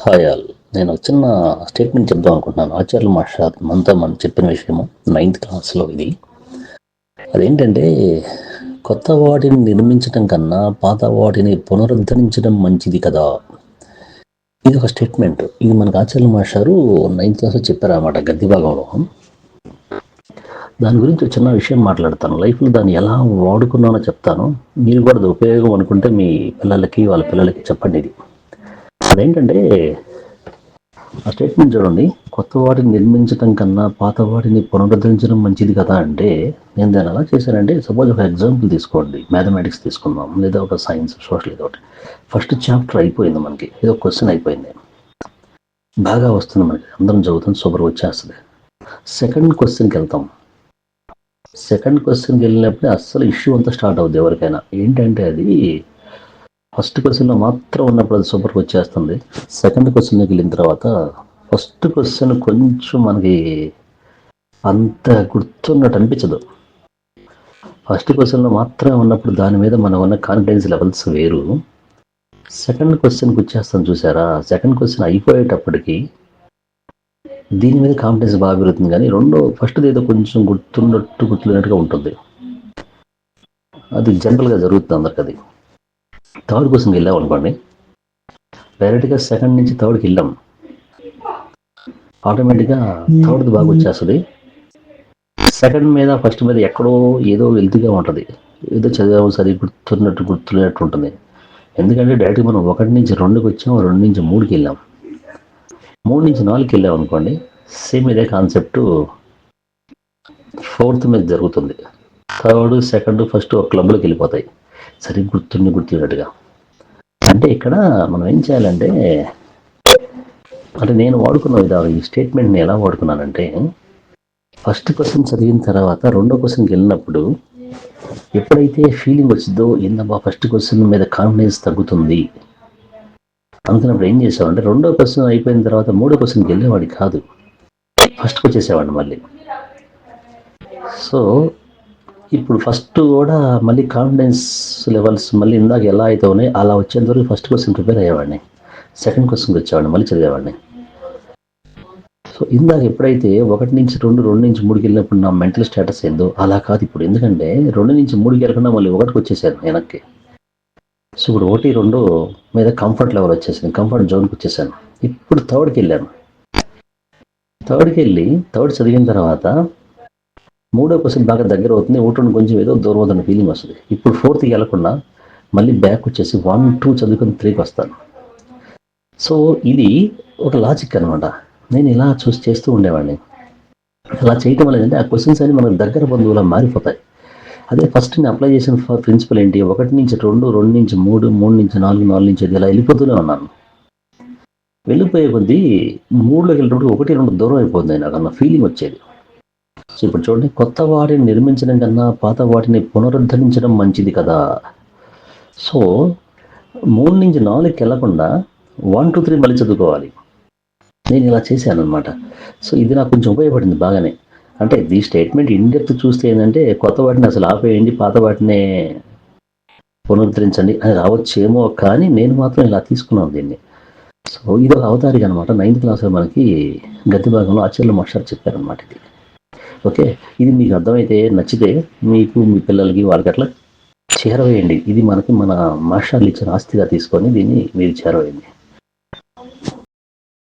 Hi all. నేను ఒక చిన్న స్టేట్మెంట్ చెప్దాం అనుకుంటున్నాను. ఆచార్యులు మాస్టర్ మనతో మనం చెప్పిన విషయము 9th క్లాస్లో ఇది. అదేంటంటే, కొత్త వాటిని నిర్మించడం కన్నా పాత వాటిని పునరుద్ధరించడం మంచిది కదా. ఇది ఒక స్టేట్మెంట్. ఇది మనకు ఆచార్యులు మాస్టారు 9th క్లాస్లో చెప్పారన్నమాట, గద్య భాగంలో. దాని గురించి ఒక చిన్న విషయం మాట్లాడతాను. లైఫ్లో దాన్ని ఎలా వాడుకున్నానో చెప్తాను. మీరు కూడా అది ఉపయోగం అనుకుంటే మీ పిల్లలకి వాళ్ళ పిల్లలకి చెప్పండి. ఇది అదేంటంటే, ఆ స్టేట్మెంట్ చూడండి. కొత్త వాటిని నిర్మించడం కన్నా పాత వాటిని పునరుద్ధరించడం మంచిది కదా అంటే, నేను దాన్ని ఎలా చేశానంటే, సపోజ్ ఒక ఎగ్జాంపుల్ తీసుకోండి. మ్యాథమెటిక్స్ తీసుకుందాం, లేదా ఒక సైన్స్, సోషల్, ఏదో ఒకటి. ఫస్ట్ చాప్టర్ అయిపోయింది, మనకి ఏదో క్వశ్చన్ అయిపోయింది, బాగా వస్తుంది, మనకి అందరం చదువుతుంది, సూపర్ వచ్చేస్తుంది. సెకండ్ క్వశ్చన్కి వెళ్తాం. సెకండ్ క్వశ్చన్కి వెళ్ళినప్పుడు అస్సలు ఇష్యూ అంతా స్టార్ట్ అవుతుంది ఎవరికైనా. ఏంటంటే, అది ఫస్ట్ క్వశ్చన్లో మాత్రం ఉన్నప్పుడు అది సూపర్కి వచ్చేస్తుంది. సెకండ్ క్వశ్చన్లోకి వెళ్ళిన తర్వాత ఫస్ట్ క్వశ్చన్ కొంచెం మనకి అంత గుర్తున్నట్టు అనిపించదు. ఫస్ట్ క్వశ్చన్లో మాత్రమే ఉన్నప్పుడు దాని మీద మనం ఉన్న కాన్ఫిడెన్స్ లెవెల్స్ వేరు. సెకండ్ క్వశ్చన్కి వచ్చేస్తాం చూసారా, సెకండ్ క్వశ్చన్ అయిపోయేటప్పటికి దీని మీద కాన్ఫిడెన్స్ బాగా పెరుగుతుంది. కానీ ఫస్ట్ది ఏదో కొంచెం గుర్తున్నట్టుగా ఉంటుంది. అది జనరల్గా జరుగుతుంది అందరికి. అది థర్డ్ క్వశ్చన్కి వెళ్ళాం అనుకోండి, డైరెక్ట్గా సెకండ్ నుంచి థర్డ్కి వెళ్ళాం, ఆటోమేటిక్గా థర్డ్ది బాగా వచ్చేస్తుంది. సెకండ్ మీద ఫస్ట్ మీద ఎక్కడో ఏదో వెల్తీగా ఉంటుంది, ఏదో చదివాము సరి గుర్తున్నట్టు ఉంటుంది. ఎందుకంటే డైరెక్ట్గా మనం 1 నుంచి 2కి వచ్చాం, 2 నుంచి 3కి వెళ్ళాం, 3 నుంచి 4కి వెళ్ళాం అనుకోండి, సేమ్ ఇదే కాన్సెప్ట్ ఫోర్త్ మీద జరుగుతుంది. థర్డ్, సెకండ్, ఫస్ట్ ఒక క్లబ్లోకి వెళ్ళిపోతాయి, సరి గుర్తున్నట్టుగా. అంటే ఇక్కడ మనం ఏం చేయాలంటే, నేను వాడుకున్న ఈ స్టేట్మెంట్ని ఎలా వాడుకున్నానంటే, ఫస్ట్ క్వశ్చన్ చదివిన తర్వాత రెండో క్వశ్చన్కి వెళ్ళినప్పుడు ఎప్పుడైతే ఫీలింగ్ వచ్చిందో, ఏందబ్బా ఫస్ట్ క్వశ్చన్ మీద కాన్ఫిడెన్స్ తగ్గుతుంది అనుకున్నప్పుడు ఏం చేసామంటే, రెండో క్వశ్చన్ అయిపోయిన తర్వాత మూడో క్వశ్చన్కి వెళ్ళేవాడి కాదు, ఫస్ట్కి వచ్చేసేవాడిని మళ్ళీ. సో ఇప్పుడు ఫస్ట్ కూడా మళ్ళీ కాన్ఫిడెన్స్ లెవెల్స్ మళ్ళీ ఇందాక ఎలా అయితే ఉన్నాయి అలా వచ్చేంత వరకు ఫస్ట్ క్వశ్చన్ ప్రిపేర్ అయ్యేవాడిని, సెకండ్ క్వశ్చన్కి వచ్చేవాడిని, మళ్ళీ చదివేవాడిని. సో ఇందాక ఎప్పుడైతే 1 నుంచి 2, 2 నుంచి 3కి వెళ్ళినప్పుడు నా మెంటల్ స్టేటస్ ఏందో అలా కాదు ఇప్పుడు. ఎందుకంటే 2 నుంచి 3కి వెళ్ళకుండా మళ్ళీ 1కి వచ్చేసాను వెనక్కి. సో ఇప్పుడు 1, 2 మీద కంఫర్ట్ లెవెల్ వచ్చేసాను, కంఫర్ట్ జోన్కి వచ్చేసాను. ఇప్పుడు థర్డ్కి వెళ్ళాను. థర్డ్కి వెళ్ళి థర్డ్ చదివిన తర్వాత మూడో క్వశ్చన్ బాగా దగ్గర అవుతుంది, 1 కొంచెం ఏదో దూరం అవుతున్న ఫీలింగ్ వస్తుంది. ఇప్పుడు 4కి వెళ్ళకుండా మళ్ళీ బ్యాక్ వచ్చేసి 1, 2 చదువుకొని 3కి వస్తాను. సో ఇది ఒక లాజిక్ అనమాట. నేను ఇలా చేస్తూ ఉండేవాడిని. అలా చేయటం వల్ల ఏంటంటే ఆ క్వశ్చన్స్ అన్ని మనకు దగ్గర బంధువులా మారిపోతాయి. అదే ఫస్ట్ నేను అప్లై చేసిన ప్రిన్సిపల్ ఏంటి, 1 నుంచి 2, 2 నుంచి 3, 3 నుంచి 4, 4 నుంచి 5 ఇలా వెళ్ళిపోతూనే ఉన్నాను. వెళ్ళిపోయే కొద్దీ 3లోకి వెళ్ళినప్పుడు 1, 2 దూరం అయిపోతుంది నాకు అన్న ఫీలింగ్ వచ్చేది. సో ఇప్పుడు చూడండి, కొత్త వాటిని నిర్మించడం కన్నా పాత వాటిని పునరుద్ధరించడం మంచిది కదా. సో 3 నుంచి 4కి వెళ్ళకుండా 1, 2, 3 మళ్ళీ చదువుకోవాలి. నేను ఇలా చేశాను అనమాట. సో ఇది నాకు కొంచెం ఉపయోగపడింది బాగానే. అంటే ఈ స్టేట్మెంట్ ఇన్డెప్త్ చూస్తే ఏంటంటే, కొత్త వాటిని అసలు ఆపేయండి, పాత వాటినే పునరుద్ధరించండి అని రావచ్చేమో, కానీ నేను మాత్రం ఇలా తీసుకున్నాను దీన్ని. సో ఇది ఒక అవతారిక అనమాట. 9th క్లాస్లో మనకి గద్య భాగంలో ఆచార్యులు మాస్టర్ చెప్పారనమాట ఇది. ఓకే, ఇది మీకు అర్థమైతే నచ్చితే మీకు మీ పిల్లలకి వాళ్ళకి అట్లా చేరవేయండి. ఇది మన మాస్టర్లు ఇచ్చిన ఆస్తిగా తీసుకొని దీన్ని మీరు చేరవేయండి.